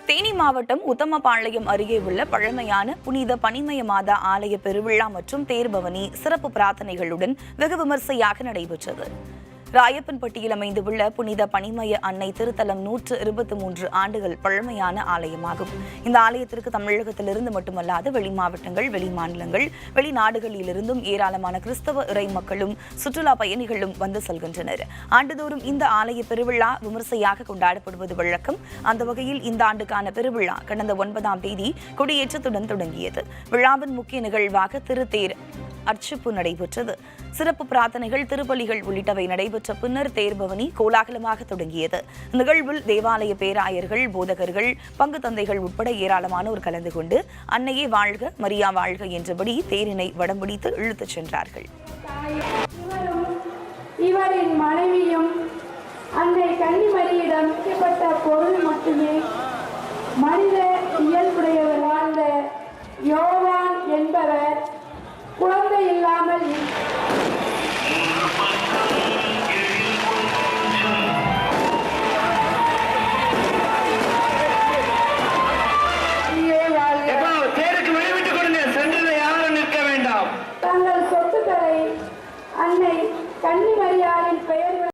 தேனி மாவட்டம் உத்தமபாளையம் அருகே உள்ள பழமையான புனித பனிமய மாதா ஆலய பெருவிழா மற்றும் தேர்பவனி சிறப்பு பிரார்த்தனைகளுடன் வெகு விமர்சையாக நடைபெற்றது. ராயப்பன்பட்டியில் அமைந்துள்ள புனித பனிமய அன்னை திருத்தலம் 123 ஆண்டுகள் பழமையான ஆலயமாகும். இந்த ஆலயத்திற்கு தமிழகத்திலிருந்து மட்டுமல்லாது வெளி மாவட்டங்கள், வெளி மாநிலங்கள், வெளிநாடுகளிலிருந்தும் ஏராளமான கிறிஸ்தவ இறை மக்களும் சுற்றுலா பயணிகளும் வந்து செல்கின்றனர். ஆண்டுதோறும் இந்த ஆலய பெருவிழா விமர்சையாக கொண்டாடப்படுவது வழக்கம். அந்த வகையில் இந்த ஆண்டுக்கான பெருவிழா கடந்த 9ஆம் தேதி கொடியேற்றத்துடன் தொடங்கியது. விழாவின் முக்கிய நிகழ்வாக திருத்தேர் அர்ச்சிப்பு நடைபெற்றது. சிறப்பு பிரார்த்தனைகள், திருப்பலிகள் உள்ளிட்டவை நடைபெற்ற பின்னர் தேர்பவனி கோலாகலமாக தொடங்கியது. நிகழ்வில் தேவாலய பேராயர்கள், போதகர்கள், பங்கு தந்தைகள் உட்பட ஏராளமானோர் கலந்து கொண்டு அன்னையே வாழ்க, மரியா வாழ்க என்றபடி தேரினை வடம்பிடித்து இழுத்துச் சென்றார்கள். இவரின் மனைவியும் அன்னை கன்னிமரியிடம் விற்கப்பட்ட பொருள் மட்டுமே மனித இயல்புடையவர் வாழ்ந்த யோவான் என்பவர் குழந்தை இல்லாமல் தங்கள் சொத்துக்களை அன்னை கன்னிமரியாரின் பெயர்